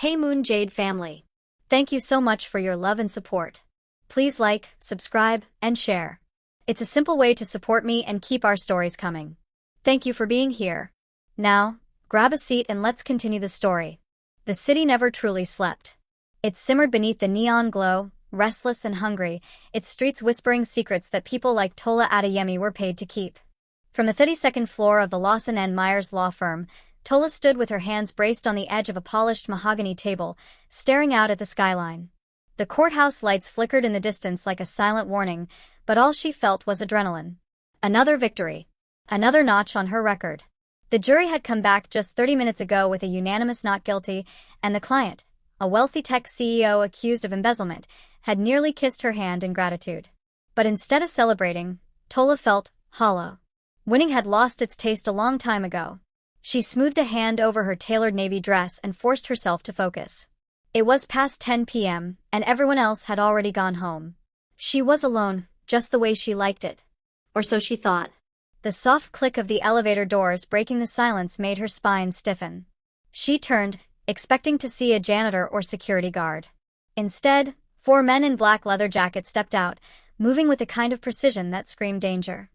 Hey Moon Jade family. Thank you so much for your love and support. Please like, subscribe, and share. It's a simple way to support me and keep our stories coming. Thank you for being here. Now, grab a seat and let's continue the story. The city never truly slept. It simmered beneath the neon glow, restless and hungry, its streets whispering secrets that people like Tola Adeyemi were paid to keep. From the 32nd floor of the Lawson and Myers law firm, Tola stood with her hands braced on the edge of a polished mahogany table, staring out at the skyline. The courthouse lights flickered in the distance like a silent warning, but all she felt was adrenaline. Another victory. Another notch on her record. The jury had come back just 30 minutes ago with a unanimous not guilty, and the client, a wealthy tech CEO accused of embezzlement, had nearly kissed her hand in gratitude. But instead of celebrating, Tola felt hollow. Winning had lost its taste a long time ago. She smoothed a hand over her tailored navy dress and forced herself to focus. It was past 10 p.m., and everyone else had already gone home. She was alone, just the way she liked it. Or so she thought. The soft click of the elevator doors breaking the silence made her spine stiffen. She turned, expecting to see a janitor or security guard. Instead, 4 men in black leather jackets stepped out, moving with a kind of precision that screamed danger.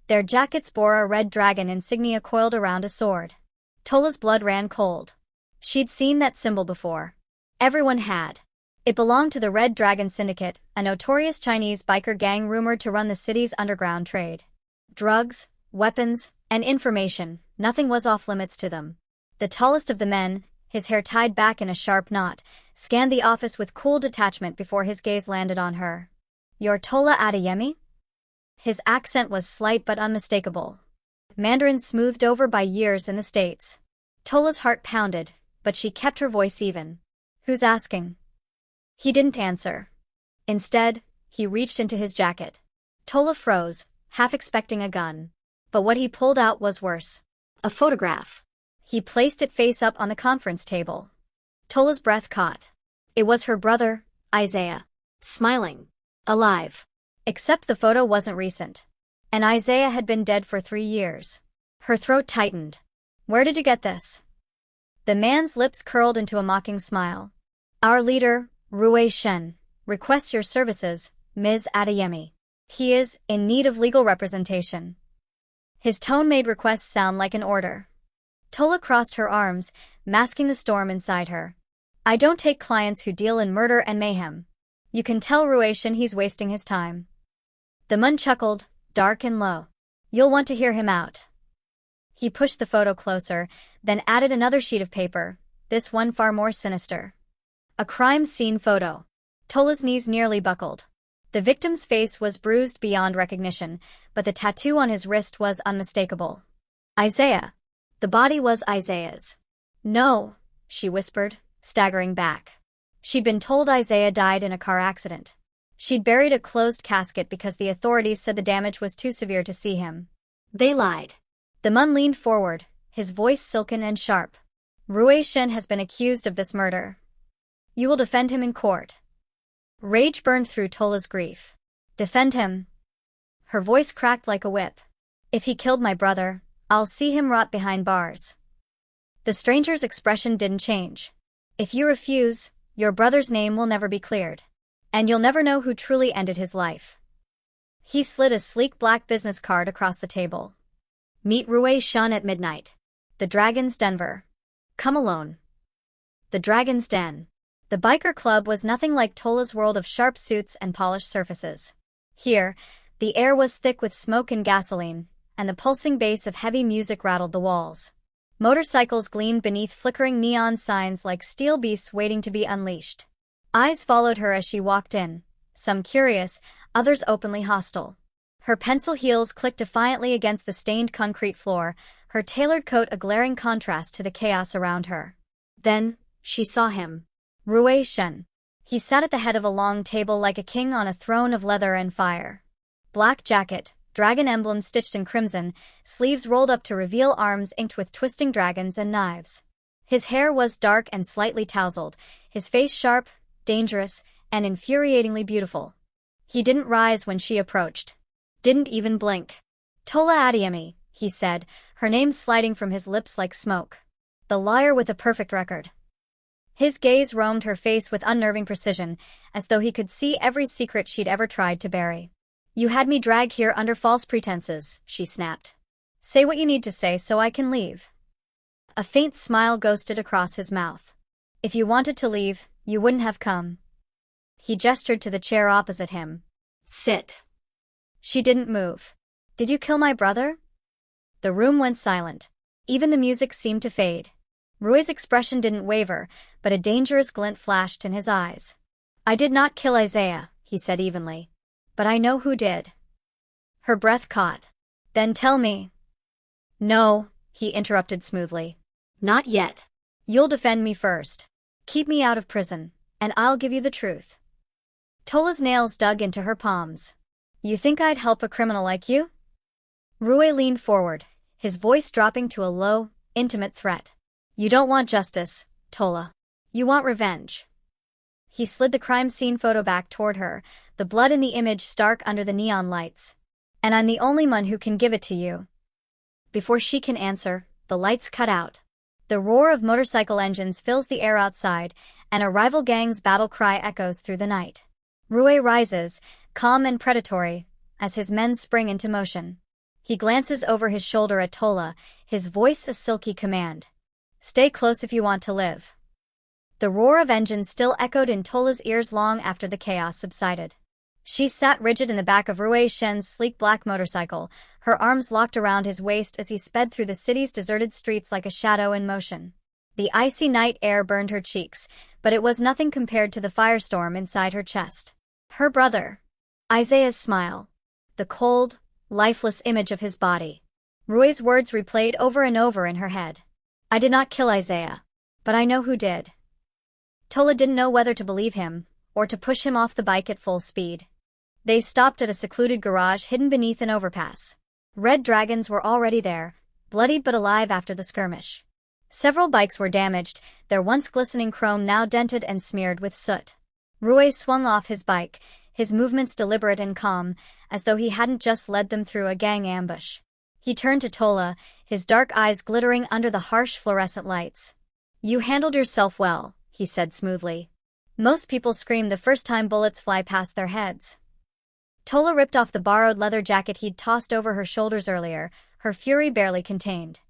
Their jackets bore a red dragon insignia coiled around a sword. Tola's blood ran cold. She'd seen that symbol before. Everyone had. It belonged to the Red Dragon Syndicate, a notorious Chinese biker gang rumored to run the city's underground trade. Drugs, weapons, and information, nothing was off-limits to them. The tallest of the men, his hair tied back in a sharp knot, scanned the office with cool detachment before his gaze landed on her. "You're Tola Adeyemi?" His accent was slight but unmistakable. Mandarin smoothed over by years in the States. Tola's heart pounded, but she kept her voice even. "Who's asking?" He didn't answer. Instead, he reached into his jacket. Tola froze, half expecting a gun. But what he pulled out was worse. A photograph. He placed it face up on the conference table. Tola's breath caught. It was her brother, Isaiah. Smiling. Alive. Except the photo wasn't recent. And Isaiah had been dead for 3 years. Her throat tightened. "Where did you get this?" The man's lips curled into a mocking smile. "Our leader, Rui Shen, requests your services, Ms. Adeyemi. He is in need of legal representation." His tone made requests sound like an order. Tola crossed her arms, masking the storm inside her. "I don't take clients who deal in murder and mayhem. You can tell Rui Shen he's wasting his time." The man chuckled, dark and low. "You'll want to hear him out." He pushed the photo closer, then added another sheet of paper, this one far more sinister. A crime scene photo. Tola's knees nearly buckled. The victim's face was bruised beyond recognition, but the tattoo on his wrist was unmistakable. Isaiah. The body was Isaiah's. "No," she whispered, staggering back. She'd been told Isaiah died in a car accident. She'd buried a closed casket because the authorities said the damage was too severe to see him. They lied. The man leaned forward, his voice silken and sharp. "Rui Shen has been accused of this murder. You will defend him in court." Rage burned through Tola's grief. "Defend him?" Her voice cracked like a whip. "If he killed my brother, I'll see him rot behind bars." The stranger's expression didn't change. "If you refuse, your brother's name will never be cleared. And you'll never know who truly ended his life." He slid a sleek black business card across the table. "Meet Rui Shen at midnight. The Dragon's Denver. Come alone." The Dragon's Den. The biker club was nothing like Tola's world of sharp suits and polished surfaces. Here, the air was thick with smoke and gasoline, and the pulsing bass of heavy music rattled the walls. Motorcycles gleamed beneath flickering neon signs like steel beasts waiting to be unleashed. Eyes followed her as she walked in, some curious, others openly hostile. Her pencil heels clicked defiantly against the stained concrete floor, her tailored coat a glaring contrast to the chaos around her. Then, she saw him. Rui Shen. He sat at the head of a long table like a king on a throne of leather and fire. Black jacket, dragon emblem stitched in crimson, sleeves rolled up to reveal arms inked with twisting dragons and knives. His hair was dark and slightly tousled, his face sharp, dangerous, and infuriatingly beautiful. He didn't rise when she approached. Didn't even blink. "Tola Adeyemi," he said, her name sliding from his lips like smoke. "The liar with a perfect record." His gaze roamed her face with unnerving precision, as though he could see every secret she'd ever tried to bury. "You had me dragged here under false pretenses," she snapped. "Say what you need to say so I can leave." A faint smile ghosted across his mouth. "If you wanted to leave, you wouldn't have come." He gestured to the chair opposite him. "Sit." She didn't move. "Did you kill my brother?" The room went silent. Even the music seemed to fade. Rui's expression didn't waver, but a dangerous glint flashed in his eyes. "I did not kill Isaiah," he said evenly. "But I know who did." Her breath caught. "Then tell me." "No," he interrupted smoothly. "Not yet. You'll defend me first. Keep me out of prison, and I'll give you the truth." Tola's nails dug into her palms. "You think I'd help a criminal like you?" Rui leaned forward, his voice dropping to a low, intimate threat. "You don't want justice, Tola. You want revenge." He slid the crime scene photo back toward her, the blood in the image stark under the neon lights. "And I'm the only one who can give it to you." Before she can answer, the lights cut out. The roar of motorcycle engines fills the air outside, and a rival gang's battle cry echoes through the night. Rui rises, calm and predatory, as his men spring into motion. He glances over his shoulder at Tola, his voice a silky command. "Stay close if you want to live." The roar of engines still echoed in Tola's ears long after the chaos subsided. She sat rigid in the back of Rui Shen's sleek black motorcycle, her arms locked around his waist as he sped through the city's deserted streets like a shadow in motion. The icy night air burned her cheeks, but it was nothing compared to the firestorm inside her chest. Her brother. Isaiah's smile. The cold, lifeless image of his body. Rui's words replayed over and over in her head. "I did not kill Isaiah. But I know who did." Tola didn't know whether to believe him, or to push him off the bike at full speed. They stopped at a secluded garage hidden beneath an overpass. Red dragons were already there, bloodied but alive after the skirmish. Several bikes were damaged, their once glistening chrome now dented and smeared with soot. Rui swung off his bike, his movements deliberate and calm, as though he hadn't just led them through a gang ambush. He turned to Tola, his dark eyes glittering under the harsh fluorescent lights. "You handled yourself well," he said smoothly. "Most people scream the first time bullets fly past their heads." Tola ripped off the borrowed leather jacket he'd tossed over her shoulders earlier, her fury barely contained.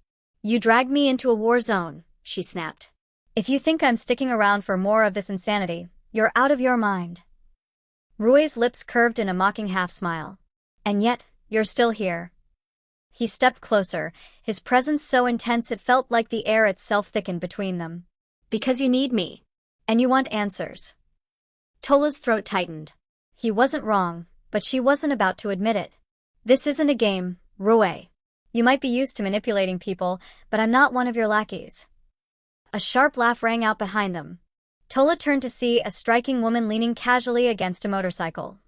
"You dragged me into a war zone," she snapped. "If you think I'm sticking around for more of this insanity, you're out of your mind." Rui's lips curved in a mocking half-smile. "And yet, you're still here." He stepped closer, his presence so intense it felt like the air itself thickened between them. "Because you need me. And you want answers." Tola's throat tightened. He wasn't wrong, but she wasn't about to admit it. "This isn't a game, Rui. You might be used to manipulating people, but I'm not one of your lackeys." A sharp laugh rang out behind them. Tola turned to see a striking woman leaning casually against a motorcycle.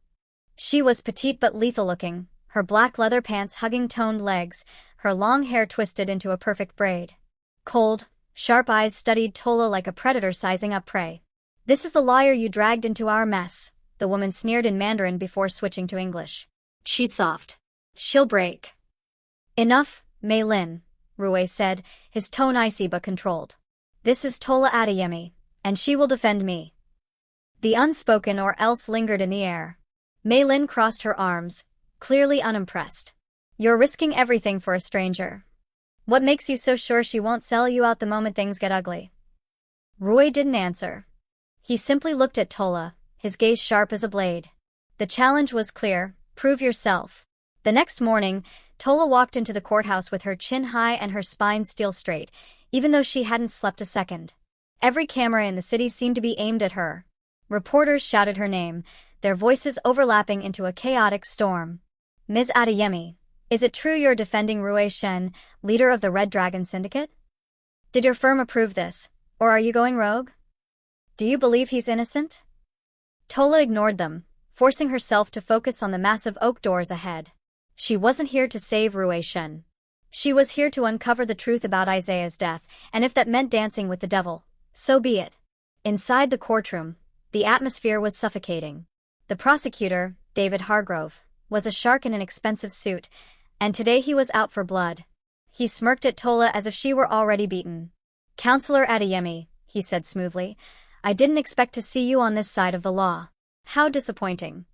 She was petite but lethal-looking, her black leather pants hugging toned legs, her long hair twisted into a perfect braid. Cold, sharp eyes studied Tola like a predator sizing up prey. "This is the lawyer you dragged into our mess," the woman sneered in Mandarin before switching to English. "She's soft. She'll break." "Enough, Mei Lin," Rui said, his tone icy but controlled. "This is Tola Adeyemi, and she will defend me." The unspoken or else lingered in the air. Mei Lin crossed her arms, clearly unimpressed. "You're risking everything for a stranger. What makes you so sure she won't sell you out the moment things get ugly?" Rui didn't answer. He simply looked at Tola, his gaze sharp as a blade. The challenge was clear: prove yourself. The next morning, Tola walked into the courthouse with her chin high and her spine steel straight, even though she hadn't slept a second. Every camera in the city seemed to be aimed at her. Reporters shouted her name, their voices overlapping into a chaotic storm. "Ms. Adeyemi, is it true you're defending Rui Shen, leader of the Red Dragon Syndicate? Did your firm approve this, or are you going rogue? Do you believe he's innocent?" Tola ignored them, forcing herself to focus on the massive oak doors ahead. She wasn't here to save Rui Shen. She was here to uncover the truth about Isaiah's death, and if that meant dancing with the devil, so be it. Inside the courtroom, the atmosphere was suffocating. The prosecutor, David Hargrove, was a shark in an expensive suit, and today he was out for blood. He smirked at Tola as if she were already beaten. "Counselor Adeyemi," he said smoothly. "I didn't expect to see you on this side of the law. How disappointing."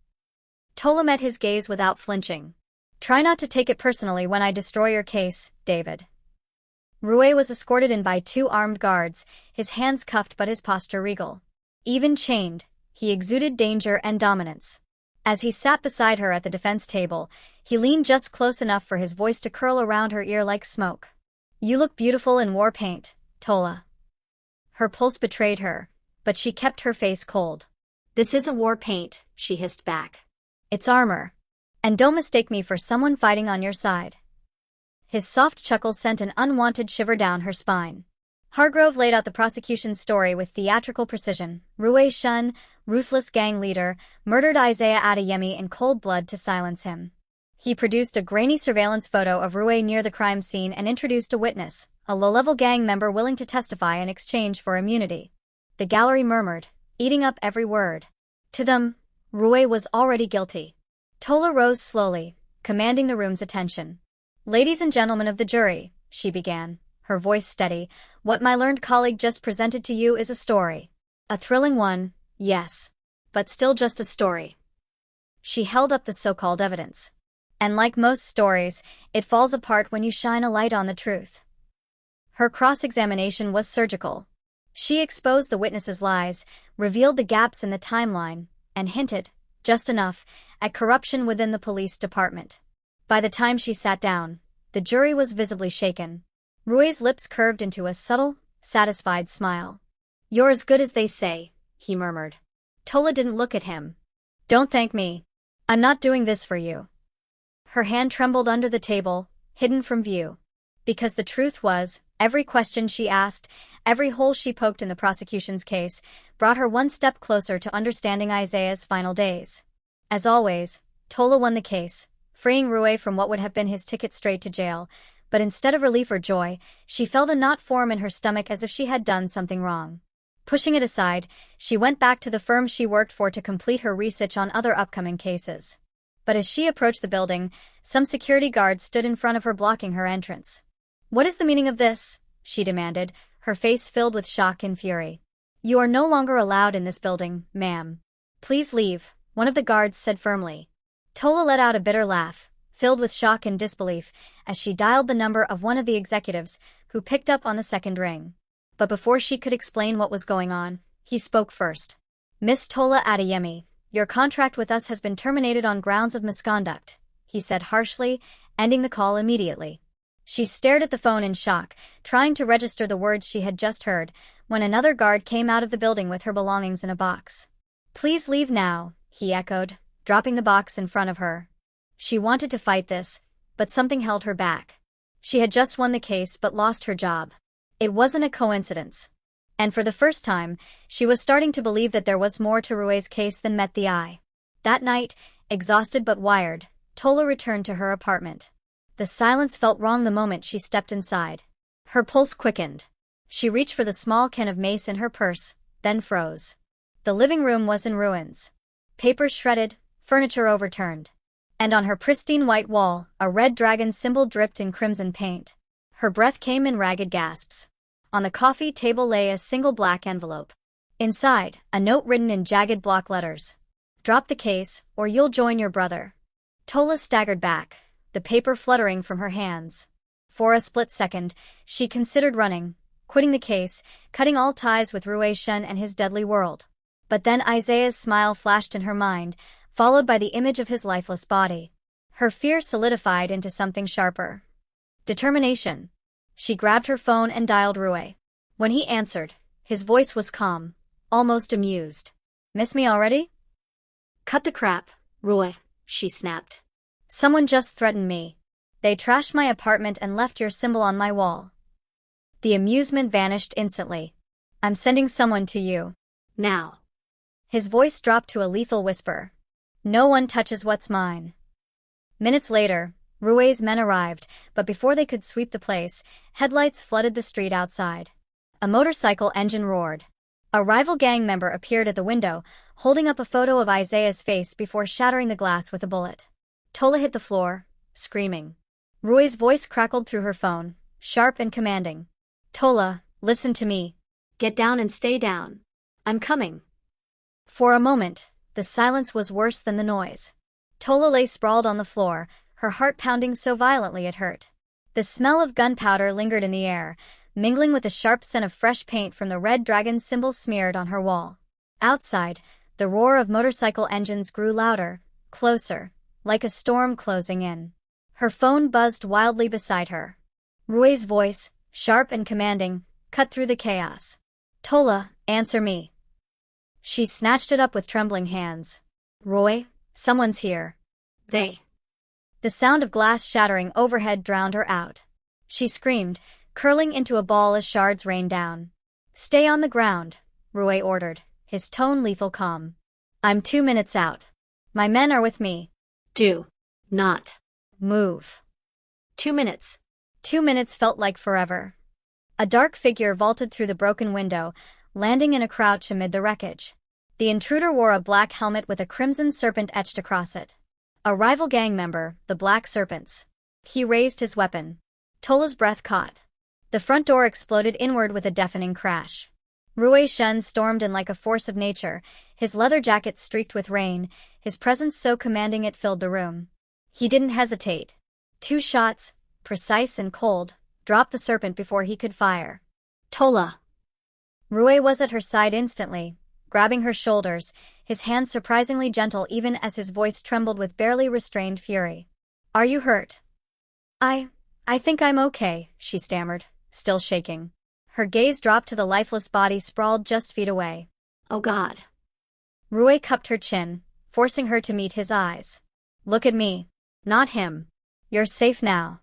Tola met his gaze without flinching. "Try not to take it personally when I destroy your case, David." Rui was escorted in by 2 armed guards, his hands cuffed but his posture regal. Even chained, he exuded danger and dominance. As he sat beside her at the defense table, he leaned just close enough for his voice to curl around her ear like smoke. "You look beautiful in war paint, Tola." Her pulse betrayed her, but she kept her face cold. "This isn't war paint," she hissed back. "It's armor. And don't mistake me for someone fighting on your side." His soft chuckle sent an unwanted shiver down her spine. Hargrove laid out the prosecution's story with theatrical precision. Rui Shen, ruthless gang leader, murdered Tola Adeyemi in cold blood to silence him. He produced a grainy surveillance photo of Rui near the crime scene and introduced a witness, a low-level gang member willing to testify in exchange for immunity. The gallery murmured, eating up every word. To them, Rui was already guilty. Tola rose slowly, commanding the room's attention. "Ladies and gentlemen of the jury," she began, her voice steady, "what my learned colleague just presented to you is a story. A thrilling one, yes. But still just a story." She held up the so-called evidence. "And like most stories, it falls apart when you shine a light on the truth." Her cross-examination was surgical. She exposed the witnesses' lies, revealed the gaps in the timeline, and hinted, just enough, at corruption within the police department. By the time she sat down, the jury was visibly shaken. Rui's lips curved into a subtle, satisfied smile. "You're as good as they say," he murmured. Tola didn't look at him. "Don't thank me. I'm not doing this for you." Her hand trembled under the table, hidden from view. Because the truth was, every question she asked, every hole she poked in the prosecution's case, brought her one step closer to understanding Isaiah's final days. As always, Tola won the case, freeing Rui from what would have been his ticket straight to jail, but instead of relief or joy, she felt a knot form in her stomach as if she had done something wrong. Pushing it aside, she went back to the firm she worked for to complete her research on other upcoming cases. But as she approached the building, some security guards stood in front of her blocking her entrance. "What is the meaning of this?" she demanded, her face filled with shock and fury. "You are no longer allowed in this building, ma'am. Please leave," one of the guards said firmly. Tola let out a bitter laugh, filled with shock and disbelief, as she dialed the number of one of the executives, who picked up on the second ring. But before she could explain what was going on, he spoke first. "Miss Tola Adeyemi, your contract with us has been terminated on grounds of misconduct," he said harshly, ending the call immediately. She stared at the phone in shock, trying to register the words she had just heard, when another guard came out of the building with her belongings in a box. "Please leave now," he echoed, dropping the box in front of her. She wanted to fight this, but something held her back. She had just won the case but lost her job. It wasn't a coincidence. And for the first time, she was starting to believe that there was more to Rui's case than met the eye. That night, exhausted but wired, Tola returned to her apartment. The silence felt wrong the moment she stepped inside. Her pulse quickened. She reached for the small can of mace in her purse, then froze. The living room was in ruins. Papers shredded, furniture overturned. And on her pristine white wall, a red dragon symbol dripped in crimson paint. Her breath came in ragged gasps. On the coffee table lay a single black envelope. Inside, a note written in jagged block letters. "Drop the case, or you'll join your brother." Tola staggered back, the paper fluttering from her hands. For a split second, she considered running, quitting the case, cutting all ties with Rui Shen and his deadly world. But then Isaiah's smile flashed in her mind, followed by the image of his lifeless body. Her fear solidified into something sharper. Determination. She grabbed her phone and dialed Rui. When he answered, his voice was calm, almost amused. "Miss me already?" "Cut the crap, Rui," she snapped. "Someone just threatened me. They trashed my apartment and left your symbol on my wall." The amusement vanished instantly. "I'm sending someone to you. Now." His voice dropped to a lethal whisper. "No one touches what's mine." Minutes later, Rui's men arrived, but before they could sweep the place, headlights flooded the street outside. A motorcycle engine roared. A rival gang member appeared at the window, holding up a photo of Isaiah's face before shattering the glass with a bullet. Tola hit the floor, screaming. Rui's voice crackled through her phone, sharp and commanding. "Tola, listen to me. Get down and stay down. I'm coming. For a moment, the silence was worse than the noise. Tola lay sprawled on the floor, her heart pounding so violently it hurt. The smell of gunpowder lingered in the air, mingling with the sharp scent of fresh paint from the red dragon symbol smeared on her wall. Outside, the roar of motorcycle engines grew louder, closer, like a storm closing in. Her phone buzzed wildly beside her. Rui's voice, sharp and commanding, cut through the chaos. "Tola, answer me." She snatched it up with trembling hands. "Rui, someone's here." They. The sound of glass shattering overhead drowned her out. She screamed, curling into a ball as shards rained down. "Stay on the ground," Rui ordered, his tone lethal calm. "I'm 2 minutes out. My men are with me." Do not move. 2 minutes. 2 minutes felt like forever. A dark figure vaulted through the broken window, landing in a crouch amid the wreckage. The intruder wore a black helmet with a crimson serpent etched across it. A rival gang member, the Black Serpents. He raised his weapon. Tola's breath caught. The front door exploded inward with a deafening crash. Rui Shen stormed in like a force of nature, his leather jacket streaked with rain, his presence so commanding it filled the room. He didn't hesitate. 2 shots, precise and cold, dropped the serpent before he could fire. "Tola." Rui was at her side instantly, grabbing her shoulders, his hands surprisingly gentle even as his voice trembled with barely restrained fury. "Are you hurt?" I think I'm okay," she stammered, still shaking. Her gaze dropped to the lifeless body sprawled just feet away. "Oh God." Rui cupped her chin, forcing her to meet his eyes. "Look at me, not him. You're safe now."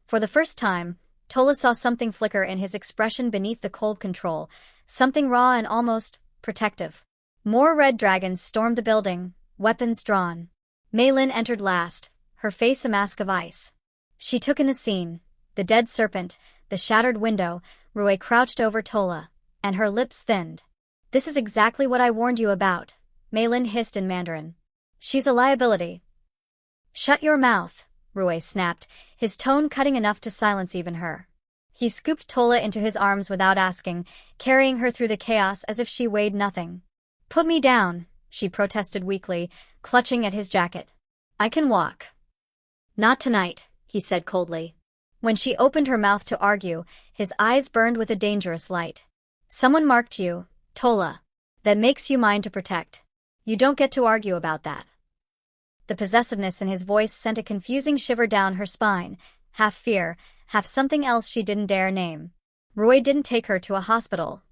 For the first time, Tola saw something flicker in his expression beneath the cold control, something raw and almost protective. More red dragons stormed the building, weapons drawn. Mei Lin entered last, her face a mask of ice. She took in the scene, the dead serpent, the shattered window. Rui crouched over Tola, and her lips thinned. "This is exactly what I warned you about," Mei Lin hissed in Mandarin. "She's a liability." "Shut your mouth," Rui snapped, his tone cutting enough to silence even her. He scooped Tola into his arms without asking, carrying her through the chaos as if she weighed nothing. "Put me down," she protested weakly, clutching at his jacket. "I can walk." "Not tonight," he said coldly. When she opened her mouth to argue, his eyes burned with a dangerous light. "Someone marked you, Tola. That makes you mine to protect. You don't get to argue about that." The possessiveness in his voice sent a confusing shiver down her spine, half fear, half something else she didn't dare name. Rui didn't take her to a hospital.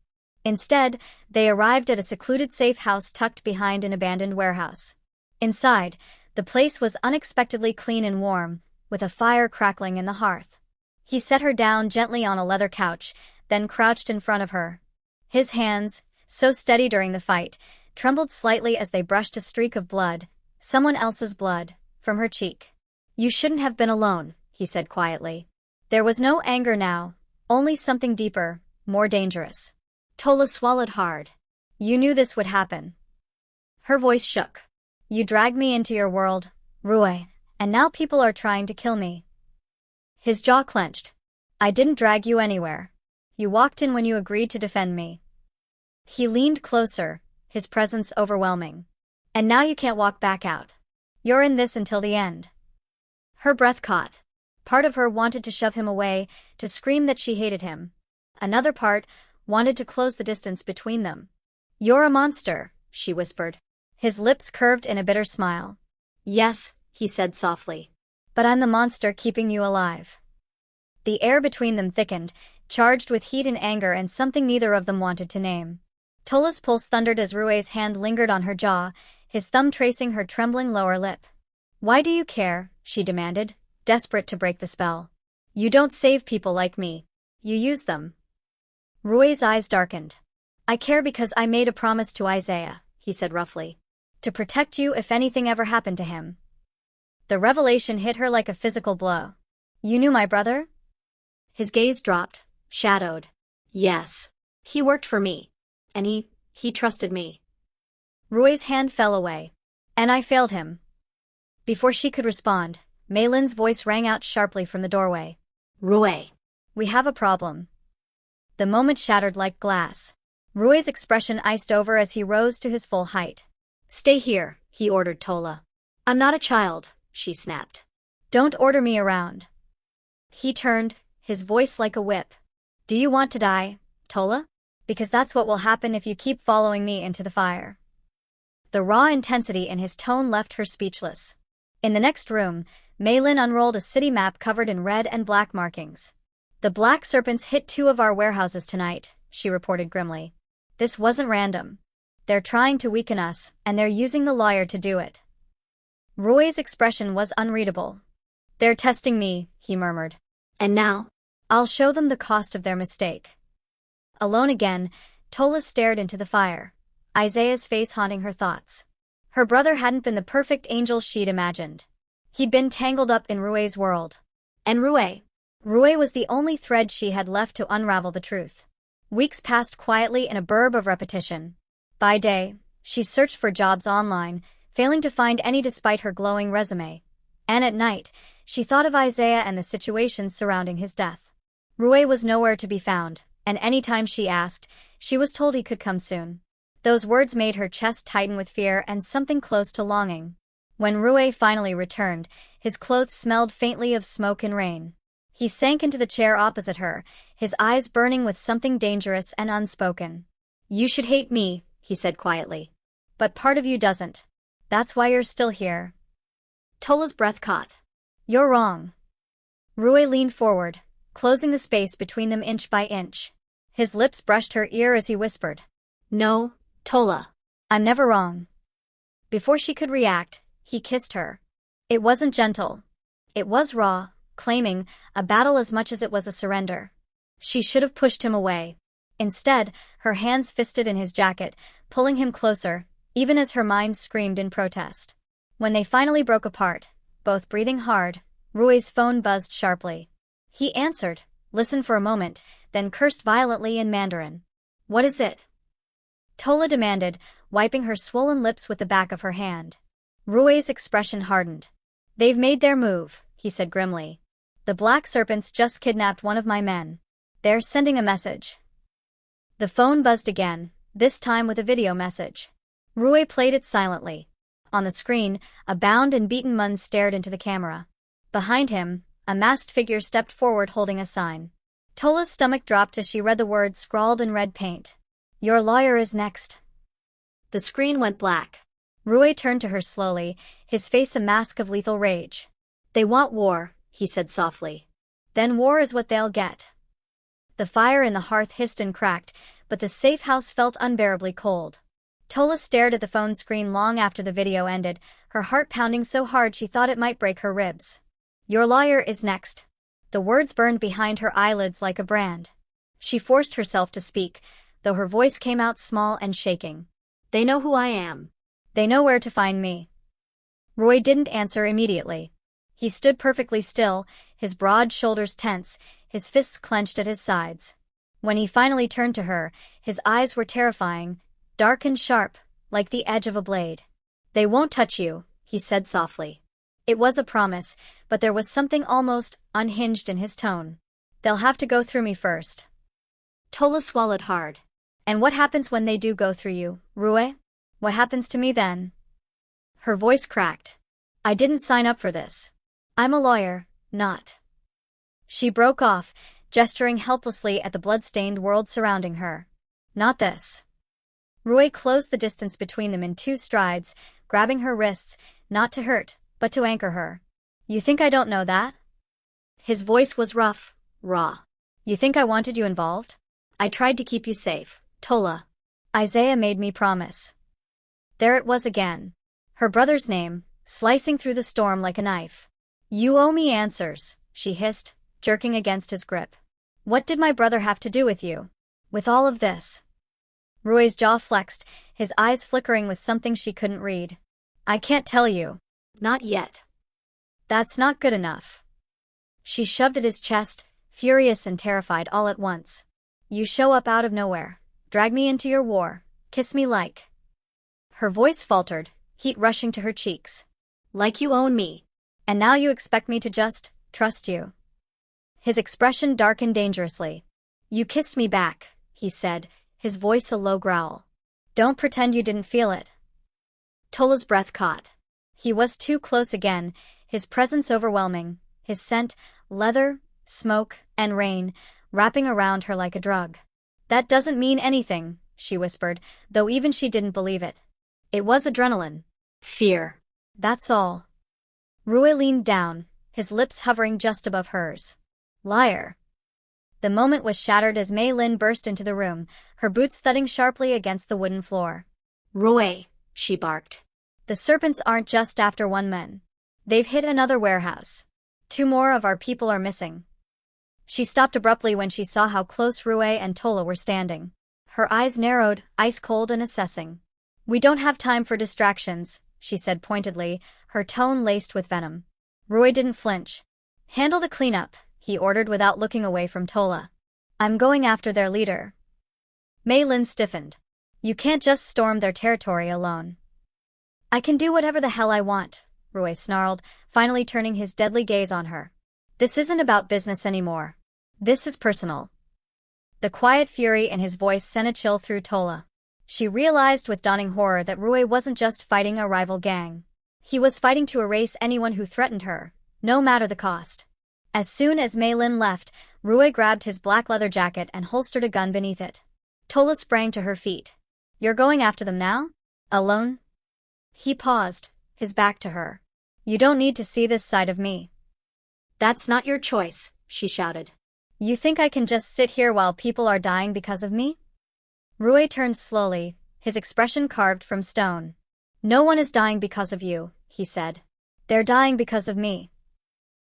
Instead, they arrived at a secluded safe house tucked behind an abandoned warehouse. Inside, the place was unexpectedly clean and warm, with a fire crackling in the hearth. He set her down gently on a leather couch, then crouched in front of her. His hands, so steady during the fight, trembled slightly as they brushed a streak of blood, someone else's blood, from her cheek. "You shouldn't have been alone," he said quietly. There was no anger now, only something deeper, more dangerous. Tola swallowed hard. "You knew this would happen." Her voice shook. "You dragged me into your world, Rui, and now people are trying to kill me." His jaw clenched. "I didn't drag you anywhere. You walked in when you agreed to defend me." He leaned closer, his presence overwhelming. "And now you can't walk back out. You're in this until the end." Her breath caught. Part of her wanted to shove him away, to scream that she hated him. Another part wanted to close the distance between them. "You're a monster," she whispered. His lips curved in a bitter smile. "Yes," he said softly. "But I'm the monster keeping you alive." The air between them thickened, charged with heat and anger and something neither of them wanted to name. Tola's pulse thundered as Rui's hand lingered on her jaw, his thumb tracing her trembling lower lip. "Why do you care?" she demanded, desperate to break the spell. "You don't save people like me. You use them." Rui's eyes darkened. "I care because I made a promise to Isaiah," he said roughly. "To protect you if anything ever happened to him." The revelation hit her like a physical blow. "You knew my brother?" His gaze dropped, shadowed. "Yes. He worked for me. And he trusted me." Rui's hand fell away. "And I failed him." Before she could respond, Mei Lin's voice rang out sharply from the doorway. "Rui, we have a problem." The moment shattered like glass. Rui's expression iced over as he rose to his full height. Stay here, he ordered Tola. I'm not a child, she snapped. Don't order me around. He turned, his voice like a whip. Do you want to die, Tola? Because that's what will happen if you keep following me into the fire. The raw intensity in his tone left her speechless. In the next room, Maylin unrolled a city map covered in red and black markings. The black serpents hit 2 of our warehouses tonight, she reported grimly. This wasn't random. They're trying to weaken us, and they're using the lawyer to do it. Rui's expression was unreadable. They're testing me, he murmured. And now? I'll show them the cost of their mistake. Alone again, Tola stared into the fire, Isaiah's face haunting her thoughts. Her brother hadn't been the perfect angel she'd imagined. He'd been tangled up in Rui's world. And Rui? Rui was the only thread she had left to unravel the truth. Weeks passed quietly in a burb of repetition. By day, she searched for jobs online, failing to find any despite her glowing resume. And at night, she thought of Isaiah and the situations surrounding his death. Rui was nowhere to be found, and any time she asked, she was told he could come soon. Those words made her chest tighten with fear and something close to longing. When Rui finally returned, his clothes smelled faintly of smoke and rain. He sank into the chair opposite her, his eyes burning with something dangerous and unspoken. You should hate me, he said quietly. But part of you doesn't. That's why you're still here. Tola's breath caught. You're wrong. Rui leaned forward, closing the space between them inch by inch. His lips brushed her ear as he whispered. No, Tola. I'm never wrong. Before she could react, he kissed her. It wasn't gentle. It was raw, claiming a battle as much as it was a surrender. She should have pushed him away. Instead, her hands fisted in his jacket, pulling him closer, even as her mind screamed in protest. When they finally broke apart, both breathing hard, Rui's phone buzzed sharply. He answered, listened for a moment, then cursed violently in Mandarin. What is it? Tola demanded, wiping her swollen lips with the back of her hand. Rui's expression hardened. They've made their move, he said grimly. The black serpents just kidnapped one of my men. They're sending a message. The phone buzzed again, this time with a video message. Rui played it silently. On the screen, a bound and beaten Mun stared into the camera. Behind him, a masked figure stepped forward holding a sign. Tola's stomach dropped as she read the words scrawled in red paint. Your lawyer is next. The screen went black. Rui turned to her slowly, his face a mask of lethal rage. They want war, he said softly. Then war is what they'll get. The fire in the hearth hissed and cracked, but the safe house felt unbearably cold. Tola stared at the phone screen long after the video ended, her heart pounding so hard she thought it might break her ribs. Your lawyer is next. The words burned behind her eyelids like a brand. She forced herself to speak, though her voice came out small and shaking. They know who I am. They know where to find me. Rui didn't answer immediately. He stood perfectly still, his broad shoulders tense, his fists clenched at his sides. When he finally turned to her, his eyes were terrifying, dark and sharp, like the edge of a blade. They won't touch you, he said softly. It was a promise, but there was something almost unhinged in his tone. They'll have to go through me first. Tola swallowed hard. And what happens when they do go through you, Rui? What happens to me then? Her voice cracked. I didn't sign up for this. I'm a lawyer, not. She broke off, gesturing helplessly at the blood-stained world surrounding her. Not this. Rui closed the distance between them in 2 strides, grabbing her wrists, not to hurt, but to anchor her. You think I don't know that? His voice was rough, raw. You think I wanted you involved? I tried to keep you safe, Tola. Isaiah made me promise. There it was again. Her brother's name, slicing through the storm like a knife. You owe me answers, she hissed, jerking against his grip. What did my brother have to do with you? With all of this? Rui's jaw flexed, his eyes flickering with something she couldn't read. I can't tell you. Not yet. That's not good enough. She shoved at his chest, furious and terrified all at once. You show up out of nowhere, drag me into your war, kiss me like. Her voice faltered, heat rushing to her cheeks. Like you own me. And now you expect me to just trust you. His expression darkened dangerously. You kissed me back, he said, his voice a low growl. Don't pretend you didn't feel it. Tola's breath caught. He was too close again, his presence overwhelming, his scent, leather, smoke, and rain, wrapping around her like a drug. That doesn't mean anything, she whispered, though even she didn't believe it. It was adrenaline. Fear. That's all. Rui leaned down, his lips hovering just above hers. Liar. The moment was shattered as Mei Lin burst into the room, her boots thudding sharply against the wooden floor. Rui, she barked. The serpents aren't just after one man. They've hit another warehouse. 2 more of our people are missing. She stopped abruptly when she saw how close Rui and Tola were standing. Her eyes narrowed, ice-cold and assessing. We don't have time for distractions, she said pointedly, her tone laced with venom. Rui didn't flinch. Handle the cleanup, he ordered without looking away from Tola. I'm going after their leader. Mei Lin stiffened. You can't just storm their territory alone. I can do whatever the hell I want, Rui snarled, finally turning his deadly gaze on her. This isn't about business anymore. This is personal. The quiet fury in his voice sent a chill through Tola. She realized with dawning horror that Rui wasn't just fighting a rival gang. He was fighting to erase anyone who threatened her, no matter the cost. As soon as Mei Lin left, Rui grabbed his black leather jacket and holstered a gun beneath it. Tola sprang to her feet. You're going after them now? Alone? He paused, his back to her. You don't need to see this side of me. That's not your choice, she shouted. You think I can just sit here while people are dying because of me? Rui turned slowly, his expression carved from stone. No one is dying because of you, he said. They're dying because of me.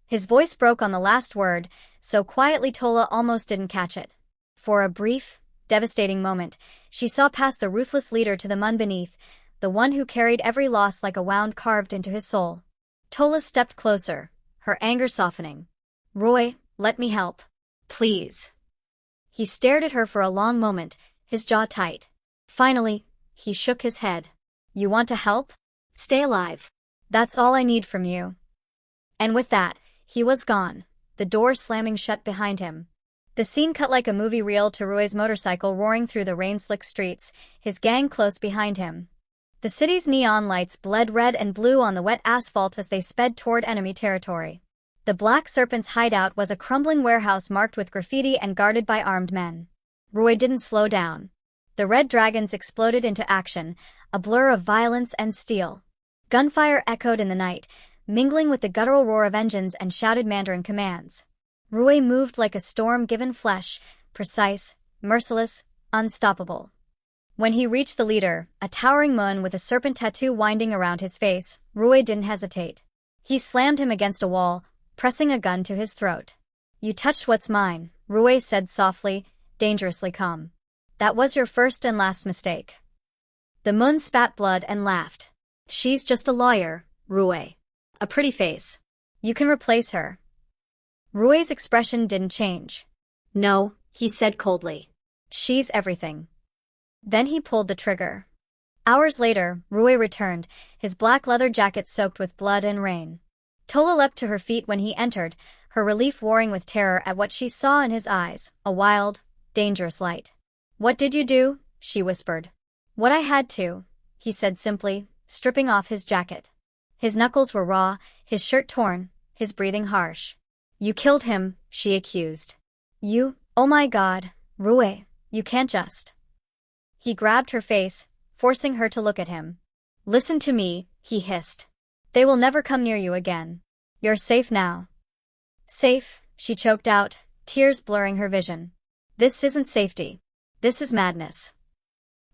His voice broke on the last word, so quietly Tola almost didn't catch it. For a brief, devastating moment, she saw past the ruthless leader to the Mun beneath, the one who carried every loss like a wound carved into his soul. Tola stepped closer, her anger softening. Rui, let me help. Please. He stared at her for a long moment, his jaw tight. Finally, he shook his head. You want to help? Stay alive. That's all I need from you. And with that, he was gone, the door slamming shut behind him. The scene cut like a movie reel to Rui's motorcycle roaring through the rain-slicked streets, his gang close behind him. The city's neon lights bled red and blue on the wet asphalt as they sped toward enemy territory. The Black Serpent's hideout was a crumbling warehouse marked with graffiti and guarded by armed men. Rui didn't slow down. The red dragons exploded into action, a blur of violence and steel. Gunfire echoed in the night, mingling with the guttural roar of engines and shouted Mandarin commands. Rui moved like a storm-given flesh, precise, merciless, unstoppable. When he reached the leader, a towering Mun with a serpent tattoo winding around his face, Rui didn't hesitate. He slammed him against a wall, pressing a gun to his throat. You touched what's mine, Rui said softly, dangerously calm. That was your first and last mistake. The Mun spat blood and laughed. She's just a lawyer, Rui. A pretty face. You can replace her. Rui's expression didn't change. No, he said coldly. She's everything. Then he pulled the trigger. Hours later, Rui returned, his black leather jacket soaked with blood and rain. Tola leapt to her feet when he entered, her relief warring with terror at what she saw in his eyes, a wild, dangerous light. What did you do? She whispered. What I had to, he said simply, stripping off his jacket. His knuckles were raw, his shirt torn, his breathing harsh. You killed him, she accused. You, oh my God, Rui, you can't just. He grabbed her face, forcing her to look at him. Listen to me, he hissed. They will never come near you again. You're safe now. Safe, she choked out, tears blurring her vision. This isn't safety. This is madness.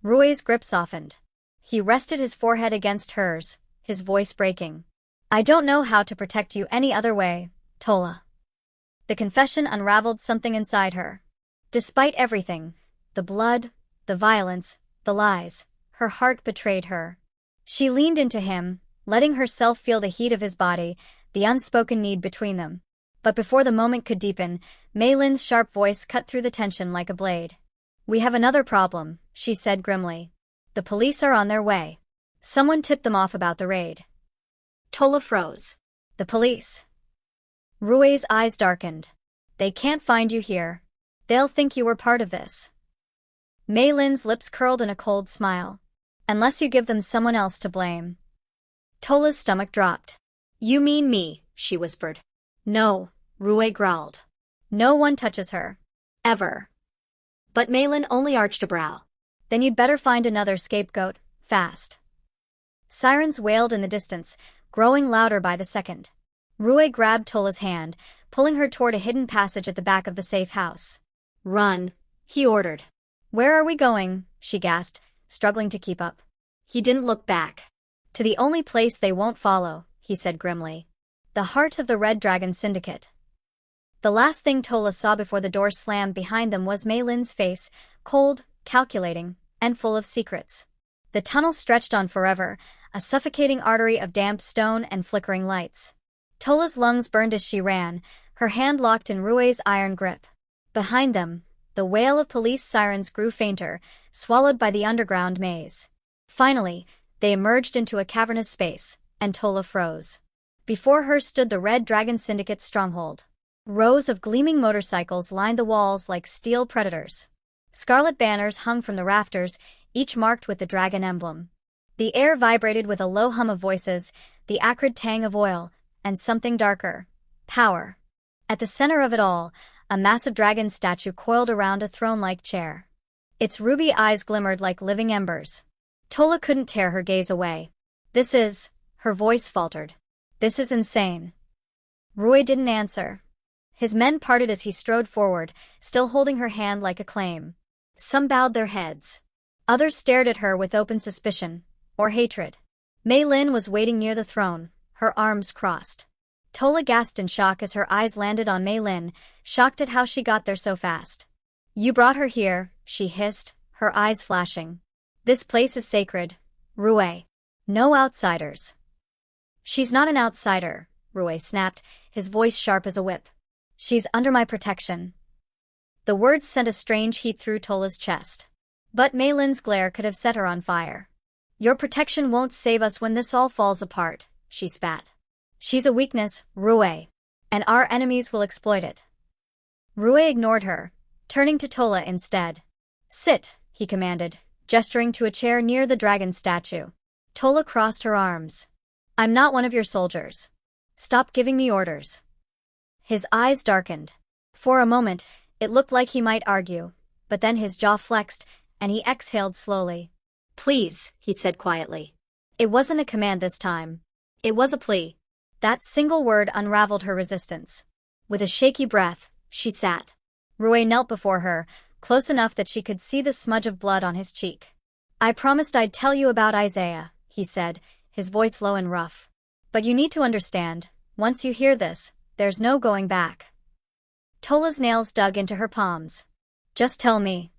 Rui's grip softened. He rested his forehead against hers, his voice breaking. I don't know how to protect you any other way, Tola. The confession unraveled something inside her. Despite everything, the blood, the violence, the lies, her heart betrayed her. She leaned into him, letting herself feel the heat of his body, the unspoken need between them. But before the moment could deepen, Mei Lin's sharp voice cut through the tension like a blade. We have another problem, she said grimly. The police are on their way. Someone tipped them off about the raid. Tola froze. The police. Rui's eyes darkened. They can't find you here. They'll think you were part of this. Mei Lin's lips curled in a cold smile. Unless you give them someone else to blame. Tola's stomach dropped. You mean me, she whispered. No, Rui growled. No one touches her. Ever. But Mei Lin only arched a brow. Then you'd better find another scapegoat, fast. Sirens wailed in the distance, growing louder by the second. Rui grabbed Tola's hand, pulling her toward a hidden passage at the back of the safe house. Run, he ordered. Where are we going? She gasped, struggling to keep up. He didn't look back. To the only place they won't follow, he said grimly. The heart of the Red Dragon Syndicate. The last thing Tola saw before the door slammed behind them was Mei Lin's face, cold, calculating, and full of secrets. The tunnel stretched on forever, a suffocating artery of damp stone and flickering lights. Tola's lungs burned as she ran, her hand locked in Rui's iron grip. Behind them, the wail of police sirens grew fainter, swallowed by the underground maze. Finally, they emerged into a cavernous space, and Tola froze. Before her stood the Red Dragon Syndicate's stronghold. Rows of gleaming motorcycles lined the walls like steel predators. Scarlet banners hung from the rafters, each marked with the dragon emblem. The air vibrated with a low hum of voices, the acrid tang of oil, and something darker. Power. At the center of it all, a massive dragon statue coiled around a throne-like chair. Its ruby eyes glimmered like living embers. Tola couldn't tear her gaze away. Her voice faltered. This is insane. Rui didn't answer. His men parted as he strode forward, still holding her hand like a claim. Some bowed their heads. Others stared at her with open suspicion, or hatred. Mei Lin was waiting near the throne, her arms crossed. Tola gasped in shock as her eyes landed on Mei Lin, shocked at how she got there so fast. You brought her here, she hissed, her eyes flashing. This place is sacred, Rui. No outsiders. She's not an outsider, Rui snapped, his voice sharp as a whip. She's under my protection. The words sent a strange heat through Tola's chest. But Mei Lin's glare could have set her on fire. Your protection won't save us when this all falls apart, she spat. She's a weakness, Rui. And our enemies will exploit it. Rui ignored her, turning to Tola instead. Sit, he commanded, gesturing to a chair near the dragon statue. Tola crossed her arms. I'm not one of your soldiers. Stop giving me orders. His eyes darkened. For a moment, it looked like he might argue, but then his jaw flexed, and he exhaled slowly. Please, he said quietly. It wasn't a command this time. It was a plea. That single word unraveled her resistance. With a shaky breath, she sat. Rui knelt before her, close enough that she could see the smudge of blood on his cheek. I promised I'd tell you about Isaiah, he said, his voice low and rough. But you need to understand, once you hear this, there's no going back. Tola's nails dug into her palms. Just tell me.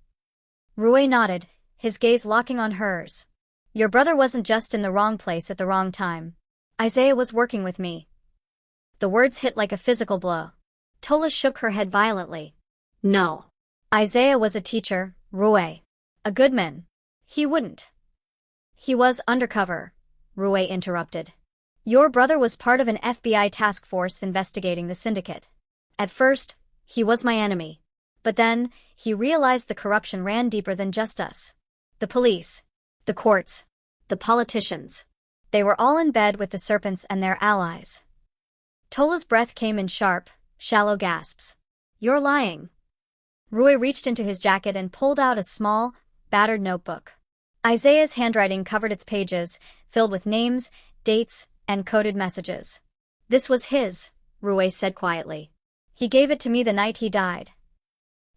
Rui nodded, his gaze locking on hers. Your brother wasn't just in the wrong place at the wrong time. Isaiah was working with me. The words hit like a physical blow. Tola shook her head violently. No. Isaiah was a teacher, Rui. A good man. He wouldn't. He was undercover, Rui interrupted. Your brother was part of an FBI task force investigating the syndicate. At first, he was my enemy. But then, he realized the corruption ran deeper than just us. The police, the courts, the politicians. They were all in bed with the serpents and their allies. Tola's breath came in sharp, shallow gasps. You're lying. Rui reached into his jacket and pulled out a small, battered notebook. Isaiah's handwriting covered its pages, filled with names, dates, and coded messages. This was his, Rui said quietly. He gave it to me the night he died.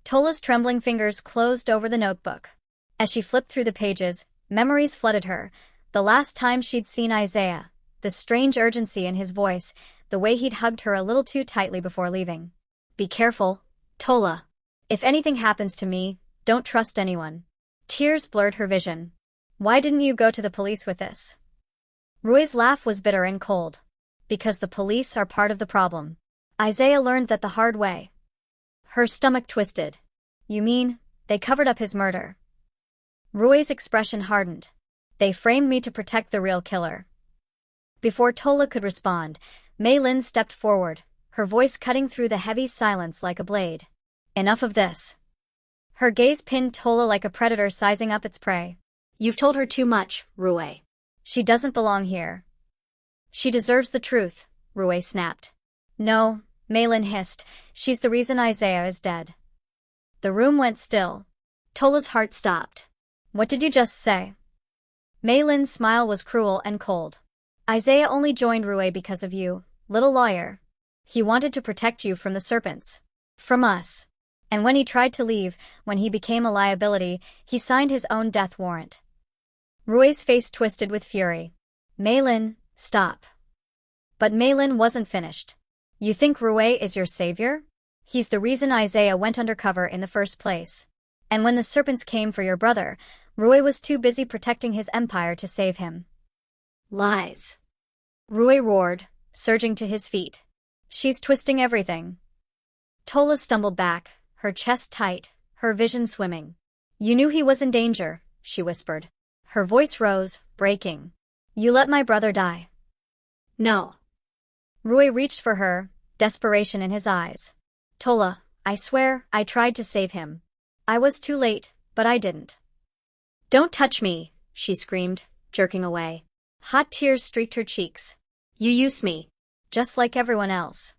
Tola's trembling fingers closed over the notebook. As she flipped through the pages, memories flooded her. The last time she'd seen Isaiah, the strange urgency in his voice, the way he'd hugged her a little too tightly before leaving. Be careful, Tola. If anything happens to me, don't trust anyone. Tears blurred her vision. Why didn't you go to the police with this? Rui's laugh was bitter and cold. Because the police are part of the problem. Isaiah learned that the hard way. Her stomach twisted. You mean, they covered up his murder? Rui's expression hardened. They framed me to protect the real killer. Before Tola could respond, Mei Lin stepped forward, her voice cutting through the heavy silence like a blade. Enough of this, Her gaze pinned Tola like a predator sizing up its prey. You've told her too much, Rui. She doesn't belong here. She deserves the truth, Rui snapped. No, Malin hissed, she's the reason Isaiah is dead. The room went still. Tola's heart stopped. What did you just say? Malin's smile was cruel and cold. Isaiah only joined Rui because of you, little lawyer. He wanted to protect you from the serpents. From us. And when he tried to leave, when he became a liability, he signed his own death warrant. Rui's face twisted with fury. Malin, stop. But Malin wasn't finished. You think Rui is your savior? He's the reason Isaiah went undercover in the first place. And when the serpents came for your brother, Rui was too busy protecting his empire to save him. Lies. Rui roared, surging to his feet. She's twisting everything. Tola stumbled back, her chest tight, her vision swimming. You knew he was in danger, she whispered. Her voice rose, breaking. You let my brother die. No. Rui reached for her, desperation in his eyes. Tola, I swear, I tried to save him. I was too late, but I didn't. Don't touch me, she screamed, jerking away. Hot tears streaked her cheeks. You used me. Just like everyone else.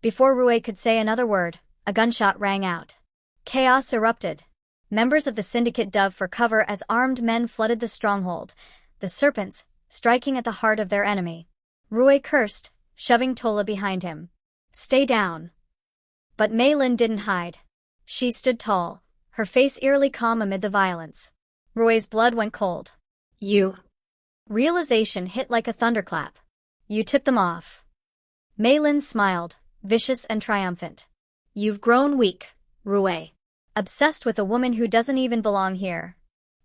Before Rui could say another word, a gunshot rang out. Chaos erupted. Members of the syndicate dove for cover as armed men flooded the stronghold, the serpents, striking at the heart of their enemy. Rui cursed, shoving Tola behind him. Stay down. But Malin didn't hide. She stood tall, her face eerily calm amid the violence. Rui's blood went cold. You. Realization hit like a thunderclap. You tipped them off. Malin smiled, vicious and triumphant. You've grown weak, Rui. Obsessed with a woman who doesn't even belong here.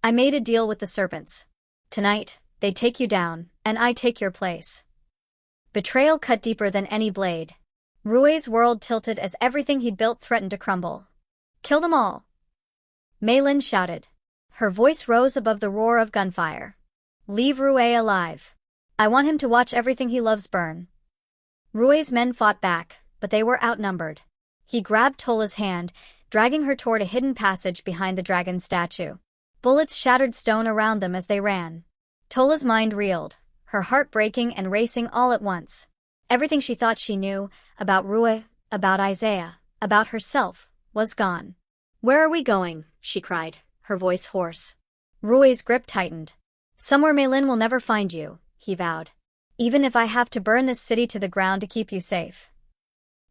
I made a deal with the serpents. Tonight, they take you down, and I take your place. Betrayal cut deeper than any blade. Rui's world tilted as everything he'd built threatened to crumble. Kill them all. Malin shouted. Her voice rose above the roar of gunfire. Leave Rui alive. I want him to watch everything he loves burn. Rui's men fought back, but they were outnumbered. He grabbed Tola's hand, dragging her toward a hidden passage behind the dragon statue. Bullets shattered stone around them as they ran. Tola's mind reeled, her heart breaking and racing all at once. Everything she thought she knew, about Rui, about Isaiah, about herself, was gone. Where are we going? She cried, her voice hoarse. Rui's grip tightened. Somewhere Malin will never find you, he vowed. Even if I have to burn this city to the ground to keep you safe.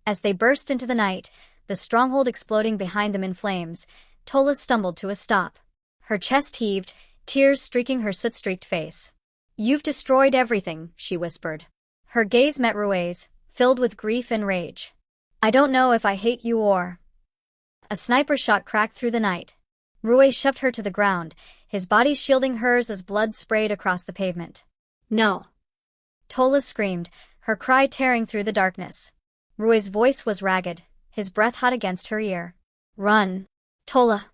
As they burst into the night, the stronghold exploding behind them in flames, Tola stumbled to a stop. Her chest heaved, tears streaking her soot-streaked face. You've destroyed everything, she whispered. Her gaze met Rui's, filled with grief and rage. I don't know if I hate you or... A sniper shot cracked through the night. Rui shoved her to the ground, his body shielding hers as blood sprayed across the pavement. No. Tola screamed, her cry tearing through the darkness. Rui's voice was ragged, his breath hot against her ear. Run, Tola.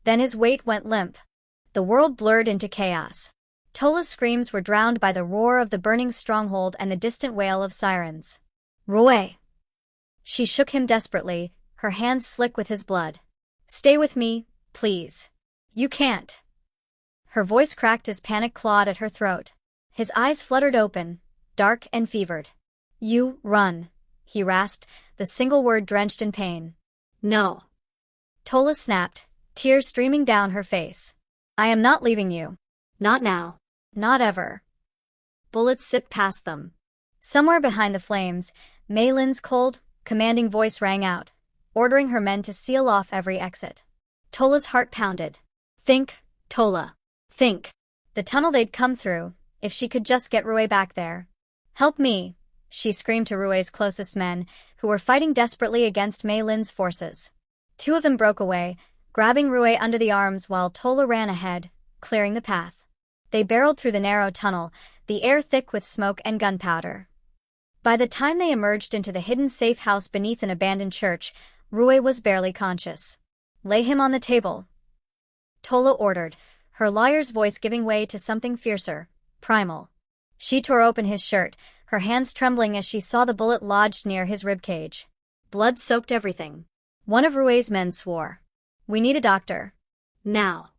Then his weight went limp. The world blurred into chaos. Tola's screams were drowned by the roar of the burning stronghold and the distant wail of sirens. Rui! She shook him desperately, her hands slick with his blood. Stay with me, please. You can't. Her voice cracked as panic clawed at her throat. His eyes fluttered open, dark and fevered. You, run, he rasped, the single word drenched in pain. No. Tola snapped, tears streaming down her face. I am not leaving you. Not now. Not ever. Bullets zipped past them. Somewhere behind the flames, Malin's cold, commanding voice rang out, ordering her men to seal off every exit. Tola's heart pounded. Think, Tola. Think. The tunnel they'd come through, if she could just get Rui back there. Help me, she screamed to Rui's closest men, who were fighting desperately against Malin's forces. Two of them broke away, grabbing Rui under the arms while Tola ran ahead, clearing the path. They barreled through the narrow tunnel, the air thick with smoke and gunpowder. By the time they emerged into the hidden safe house beneath an abandoned church, Rui was barely conscious. Lay him on the table, Tola ordered, her lawyer's voice giving way to something fiercer, primal. She tore open his shirt, her hands trembling as she saw the bullet lodged near his ribcage. Blood soaked everything. One of Rui's men swore. We need a doctor. Now.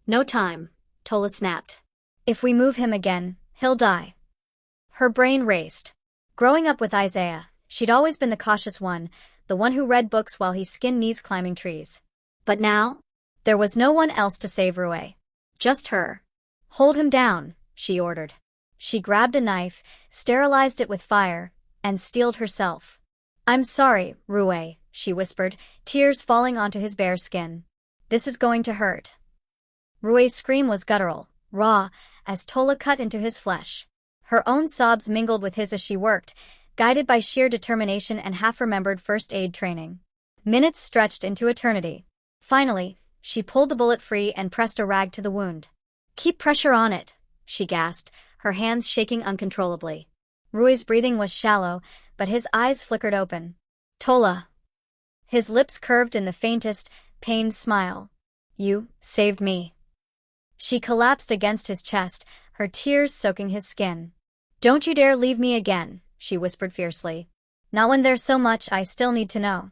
No time, Tola snapped. If we move him again, he'll die. Her brain raced. Growing up with Isaiah, she'd always been the cautious one, the one who read books while he skinned knees climbing trees. But now? There was no one else to save Rui. Just her. Hold him down, she ordered. She grabbed a knife, sterilized it with fire, and steeled herself. I'm sorry, Rui, she whispered, tears falling onto his bare skin. This is going to hurt. Rui's scream was guttural, raw, as Tola cut into his flesh. Her own sobs mingled with his as she worked, guided by sheer determination and half-remembered first aid training. Minutes stretched into eternity. Finally, she pulled the bullet free and pressed a rag to the wound. Keep pressure on it, she gasped, her hands shaking uncontrollably. Rui's breathing was shallow, but his eyes flickered open. Tola. His lips curved in the faintest, pained smile. You saved me. She collapsed against his chest, her tears soaking his skin. Don't you dare leave me again, she whispered fiercely. Not when there's so much I still need to know.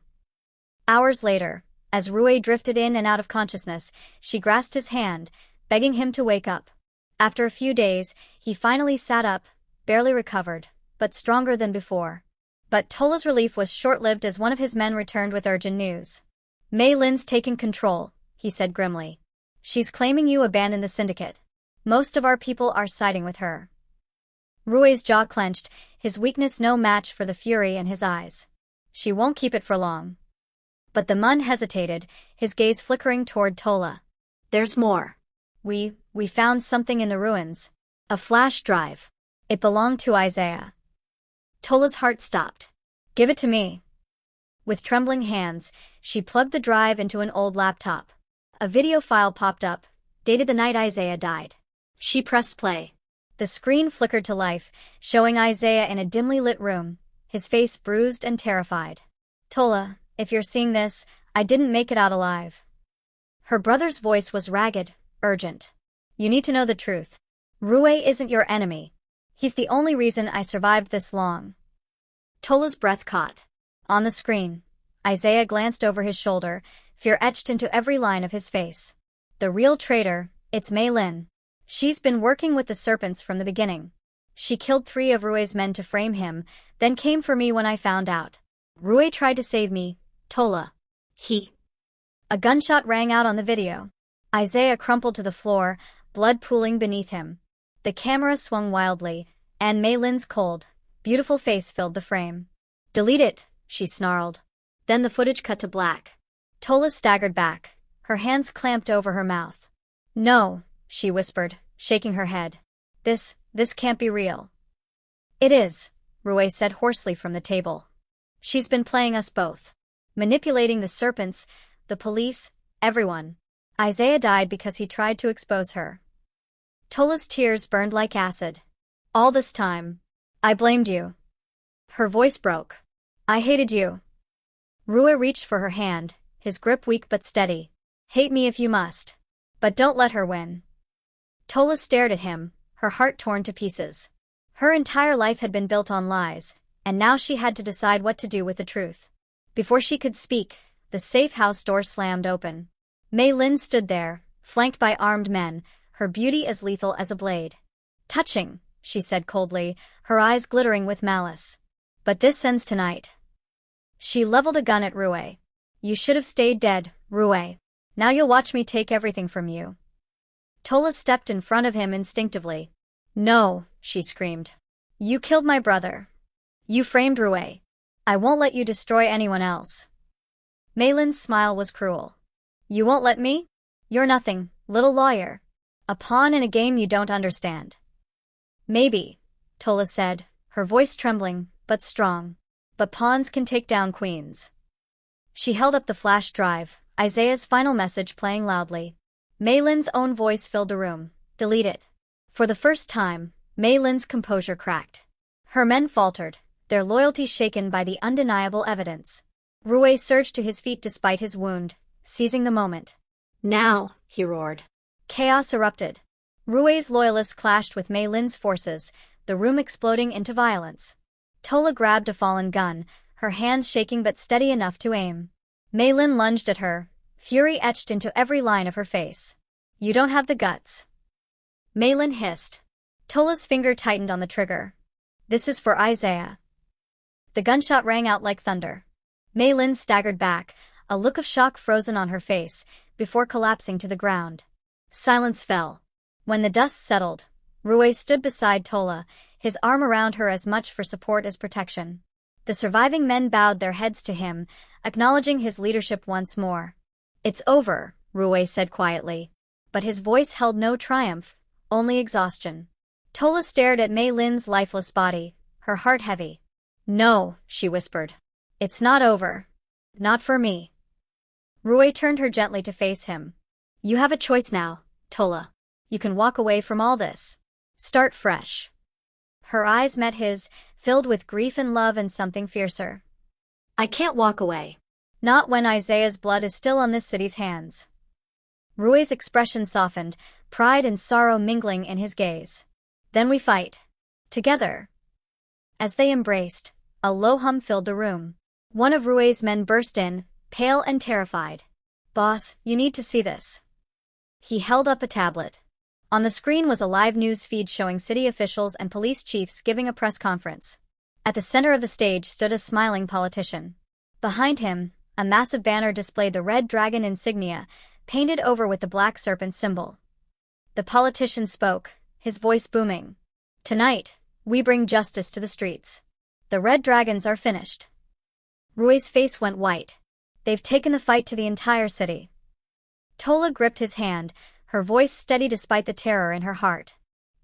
Hours later, as Rui drifted in and out of consciousness, she grasped his hand, begging him to wake up. After a few days, he finally sat up, barely recovered, but stronger than before. But Tola's relief was short-lived as one of his men returned with urgent news. Mei Lin's taken control, he said grimly. She's claiming you abandoned the syndicate. Most of our people are siding with her. Rui's jaw clenched, his weakness no match for the fury in his eyes. She won't keep it for long. But the Mun hesitated, his gaze flickering toward Tola. There's more. We found something in the ruins. A flash drive. It belonged to Isaiah. Tola's heart stopped. Give it to me. With trembling hands, she plugged the drive into an old laptop. A video file popped up, dated the night Isaiah died. She pressed play. The screen flickered to life, showing Isaiah in a dimly lit room, his face bruised and terrified. Tola, if you're seeing this, I didn't make it out alive. Her brother's voice was ragged, urgent. You need to know the truth. Rui isn't your enemy. He's the only reason I survived this long. Tola's breath caught. On the screen, Isaiah glanced over his shoulder, fear etched into every line of his face. The real traitor, it's Mei Lin. She's been working with the serpents from the beginning. She killed 3 of Rui's men to frame him, then came for me when I found out. Rui tried to save me, Tola. A gunshot rang out on the video. Isaiah crumpled to the floor, blood pooling beneath him. The camera swung wildly, and Mei Lin's cold, beautiful face filled the frame. Delete it, she snarled. Then the footage cut to black. Tola staggered back, her hands clamped over her mouth. No, she whispered, shaking her head. This can't be real. It is, Rui said hoarsely from the table. She's been playing us both. Manipulating the serpents, the police, everyone. Isaiah died because he tried to expose her. Tola's tears burned like acid. All this time, I blamed you. Her voice broke. I hated you. Rui reached for her hand, his grip weak but steady. Hate me if you must. But don't let her win. Tola stared at him, her heart torn to pieces. Her entire life had been built on lies, and now she had to decide what to do with the truth. Before she could speak, the safe house door slammed open. Mei Lin stood there, flanked by armed men, her beauty as lethal as a blade. Touching, she said coldly, her eyes glittering with malice. But this ends tonight. She leveled a gun at Rui. You should have stayed dead, Rui. Now you'll watch me take everything from you. Tola stepped in front of him instinctively. No, she screamed. You killed my brother. You framed Rui. I won't let you destroy anyone else. Mei Lin's smile was cruel. You won't let me? You're nothing, little lawyer. A pawn in a game you don't understand. Maybe, Tola said, her voice trembling, but strong. But pawns can take down queens. She held up the flash drive, Isaiah's final message playing loudly. Mei Lin's own voice filled the room. Delete it. For the first time, Mei Lin's composure cracked. Her men faltered, their loyalty shaken by the undeniable evidence. Rui surged to his feet despite his wound, seizing the moment. Now, he roared. Chaos erupted. Rui's loyalists clashed with Mei Lin's forces, the room exploding into violence. Tola grabbed a fallen gun, her hands shaking but steady enough to aim. Mei Lin lunged at her, fury etched into every line of her face. You don't have the guts. Mei Lin hissed. Tola's finger tightened on the trigger. This is for Isaiah. The gunshot rang out like thunder. Mei Lin staggered back, a look of shock frozen on her face, before collapsing to the ground. Silence fell. When the dust settled, Rui stood beside Tola, his arm around her as much for support as protection. The surviving men bowed their heads to him, acknowledging his leadership once more. It's over, Rui said quietly. But his voice held no triumph, only exhaustion. Tola stared at Mei Lin's lifeless body, her heart heavy. No, she whispered. It's not over. Not for me. Rui turned her gently to face him. You have a choice now, Tola. You can walk away from all this. Start fresh. Her eyes met his, filled with grief and love and something fiercer. I can't walk away. Not when Isaiah's blood is still on this city's hands. Rui's expression softened, pride and sorrow mingling in his gaze. Then we fight. Together. As they embraced, a low hum filled the room. One of Rui's men burst in, pale and terrified. Boss, you need to see this. He held up a tablet. On the screen was a live news feed showing city officials and police chiefs giving a press conference. At the center of the stage stood a smiling politician. Behind him, a massive banner displayed the red dragon insignia, painted over with the black serpent symbol. The politician spoke, his voice booming. Tonight, we bring justice to the streets. The red dragons are finished. Rui's face went white. They've taken the fight to the entire city. Tola gripped his hand, her voice steady despite the terror in her heart.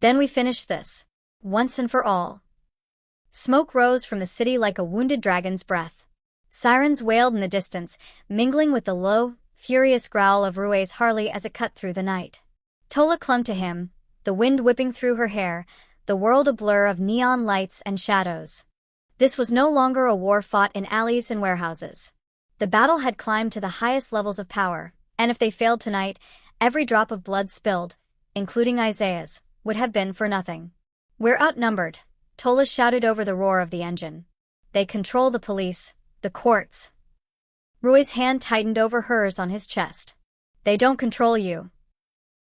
Then we finish this. Once and for all. Smoke rose from the city like a wounded dragon's breath. Sirens wailed in the distance, mingling with the low, furious growl of Rui's Harley as it cut through the night. Tola clung to him, the wind whipping through her hair, the world a blur of neon lights and shadows. This was no longer a war fought in alleys and warehouses. The battle had climbed to the highest levels of power, and if they failed tonight, every drop of blood spilled, including Isaiah's, would have been for nothing. We're outnumbered, Tola shouted over the roar of the engine. They control the police, the courts. Rui's hand tightened over hers on his chest. They don't control you.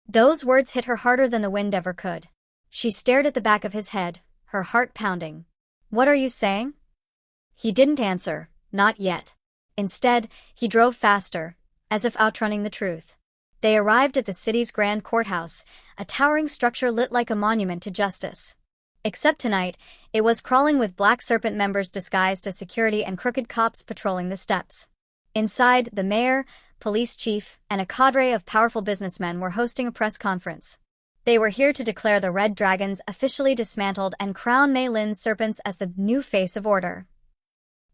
Those words hit her harder than the wind ever could. She stared at the back of his head, her heart pounding. What are you saying? He didn't answer, not yet. Instead, he drove faster, as if outrunning the truth. They arrived at the city's grand courthouse, a towering structure lit like a monument to justice. Except tonight, it was crawling with Black Serpent members disguised as security and crooked cops patrolling the steps. Inside, the mayor, police chief, and a cadre of powerful businessmen were hosting a press conference. They were here to declare the Red Dragons officially dismantled and crown Mei Lin's serpents as the new face of order.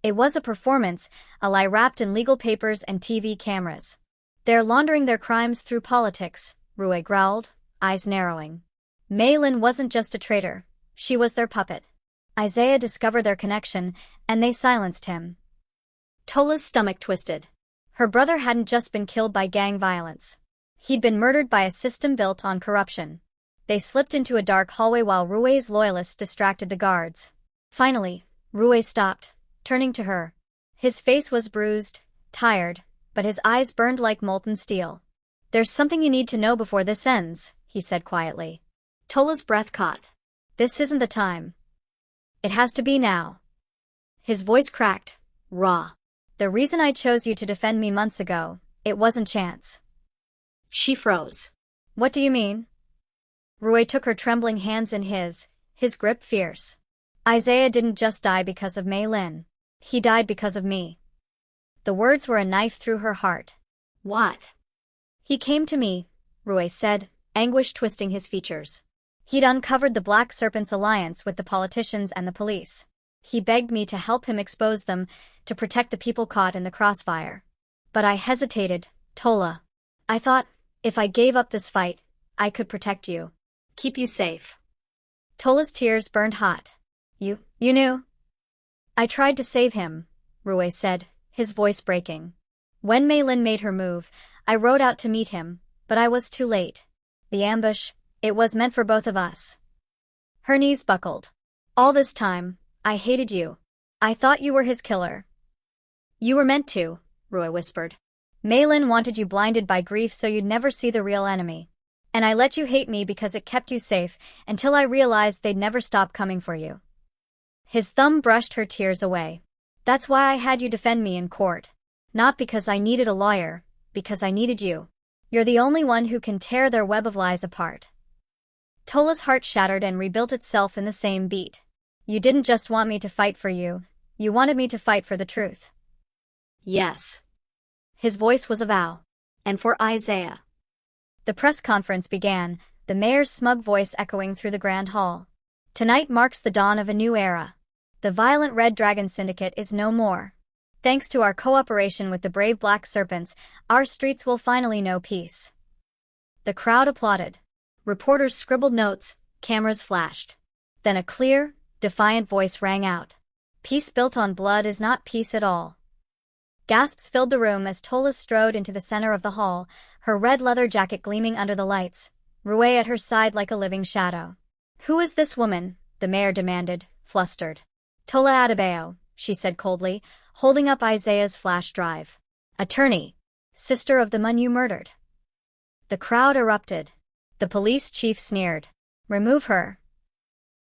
It was a performance, a lie wrapped in legal papers and TV cameras. They're laundering their crimes through politics, Rui growled, eyes narrowing. Mei Lin wasn't just a traitor, she was their puppet. Isaiah discovered their connection, and they silenced him. Tola's stomach twisted. Her brother hadn't just been killed by gang violence. He'd been murdered by a system built on corruption. They slipped into a dark hallway while Rui's loyalists distracted the guards. Finally, Rui stopped, turning to her. His face was bruised, tired, but his eyes burned like molten steel. There's something you need to know before this ends, he said quietly. Tola's breath caught. This isn't the time. It has to be now. His voice cracked, raw. The reason I chose you to defend me months ago, it wasn't chance. She froze. What do you mean? Rui took her trembling hands in his grip fierce. Isaiah didn't just die because of Mei Lin. He died because of me. The words were a knife through her heart. What? He came to me, Rui said, anguish twisting his features. He'd uncovered the Black Serpent's alliance with the politicians and the police. He begged me to help him expose them, to protect the people caught in the crossfire. But I hesitated, Tola. I thought, if I gave up this fight, I could protect you. Keep you safe. Tola's tears burned hot. You knew? I tried to save him, Rui said, his voice breaking. When Mei Lin made her move, I rode out to meet him, but I was too late. The ambush, it was meant for both of us. Her knees buckled. All this time, I hated you. I thought you were his killer. You were meant to, Rui whispered. Maylin wanted you blinded by grief so you'd never see the real enemy. And I let you hate me because it kept you safe until I realized they'd never stop coming for you. His thumb brushed her tears away. That's why I had you defend me in court. Not because I needed a lawyer, because I needed you. You're the only one who can tear their web of lies apart. Tola's heart shattered and rebuilt itself in the same beat. You didn't just want me to fight for you. You wanted me to fight for the truth. Yes. His voice was a vow. And for Isaiah. The press conference began, the mayor's smug voice echoing through the grand hall. Tonight marks the dawn of a new era. The violent Red Dragon Syndicate is no more. Thanks to our cooperation with the brave Black Serpents, our streets will finally know peace. The crowd applauded. Reporters scribbled notes, cameras flashed. Then a clear, defiant voice rang out. Peace built on blood is not peace at all. Gasps filled the room as Tola strode into the center of the hall, her red leather jacket gleaming under the lights, Rui at her side like a living shadow. Who is this woman? The mayor demanded, flustered. Tola Adeyemi, she said coldly, holding up Isaiah's flash drive. Attorney. Sister of the man you murdered. The crowd erupted. The police chief sneered. Remove her.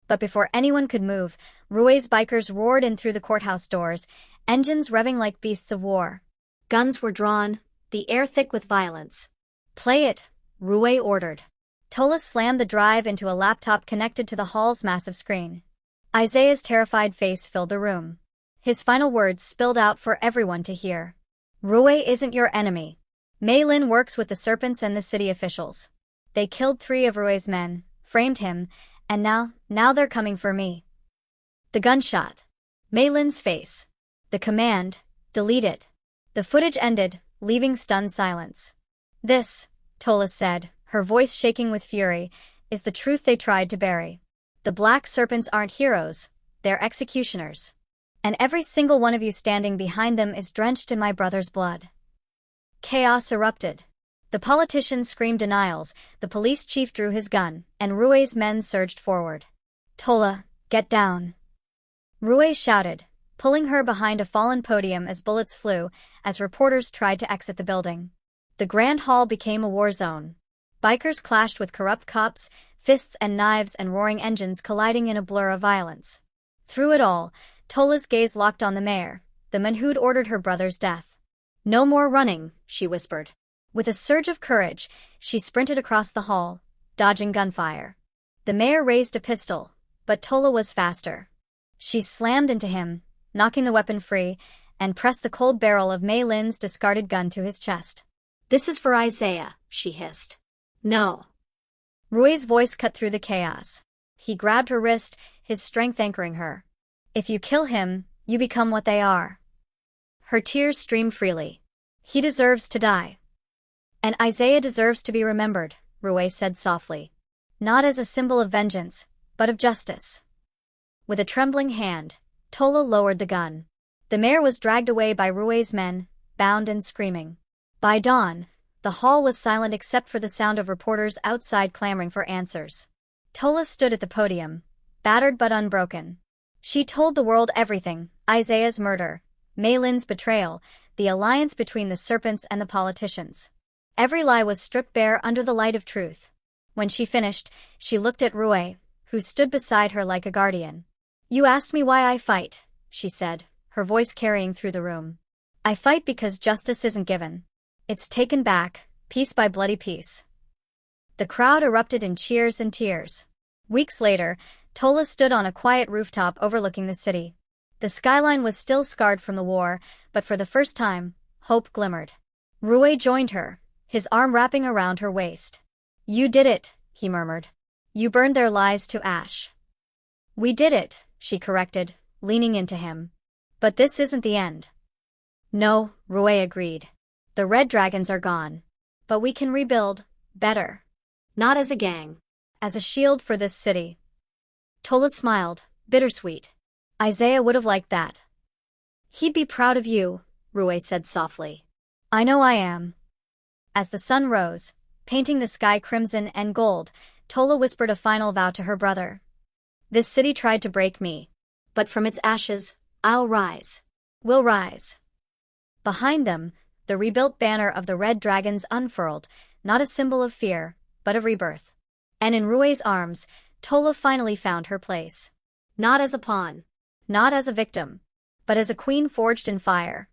But before anyone could move, Rui's bikers roared in through the courthouse doors, engines revving like beasts of war. Guns were drawn, the air thick with violence. Play it, Rui ordered. Tola slammed the drive into a laptop connected to the hall's massive screen. Isaiah's terrified face filled the room. His final words spilled out for everyone to hear. Rui isn't your enemy. Maylin works with the serpents and the city officials. They killed 3 of Rui's men, framed him, and now they're coming for me. The gunshot. Maylin's face. The command, delete it. The footage ended, leaving stunned silence. This, Tola said, her voice shaking with fury, is the truth they tried to bury. The Black Serpents aren't heroes, they're executioners. And every single one of you standing behind them is drenched in my brother's blood. Chaos erupted. The politicians screamed denials, the police chief drew his gun, and Rui's men surged forward. Tola, get down. Rui shouted, pulling her behind a fallen podium as bullets flew, as reporters tried to exit the building. The grand hall became a war zone. Bikers clashed with corrupt cops, fists and knives and roaring engines colliding in a blur of violence. Through it all, Tola's gaze locked on the mayor, the man who'd ordered her brother's death. No more running, she whispered. With a surge of courage, she sprinted across the hall, dodging gunfire. The mayor raised a pistol, but Tola was faster. She slammed into him, knocking the weapon free, and pressed the cold barrel of Mei Lin's discarded gun to his chest. This is for Isaiah, she hissed. No. Rui's voice cut through the chaos. He grabbed her wrist, his strength anchoring her. If you kill him, you become what they are. Her tears streamed freely. He deserves to die. And Isaiah deserves to be remembered, Rui said softly. Not as a symbol of vengeance, but of justice. With a trembling hand, Tola lowered the gun. The mayor was dragged away by Rui's men, bound and screaming. By dawn, the hall was silent except for the sound of reporters outside clamoring for answers. Tola stood at the podium, battered but unbroken. She told the world everything: Isaiah's murder, Maylin's betrayal, the alliance between the serpents and the politicians. Every lie was stripped bare under the light of truth. When she finished, she looked at Rui, who stood beside her like a guardian. You asked me why I fight, she said, her voice carrying through the room. I fight because justice isn't given. It's taken back, piece by bloody piece. The crowd erupted in cheers and tears. Weeks later, Tola stood on a quiet rooftop overlooking the city. The skyline was still scarred from the war, but for the first time, hope glimmered. Rui joined her, his arm wrapping around her waist. You did it, he murmured. You burned their lies to ash. We did it, she corrected, leaning into him. But this isn't the end. No, Rui agreed. The red dragons are gone. But we can rebuild, better. Not as a gang. As a shield for this city. Tola smiled, bittersweet. Isaiah would have liked that. He'd be proud of you, Rui said softly. I know I am. As the sun rose, painting the sky crimson and gold, Tola whispered a final vow to her brother. This city tried to break me. But from its ashes, I'll rise. We'll rise. Behind them, The rebuilt banner of the red dragons unfurled, not a symbol of fear, but of rebirth. And in Rui's arms, Tola finally found her place. Not as a pawn. Not as a victim. But as a queen forged in fire.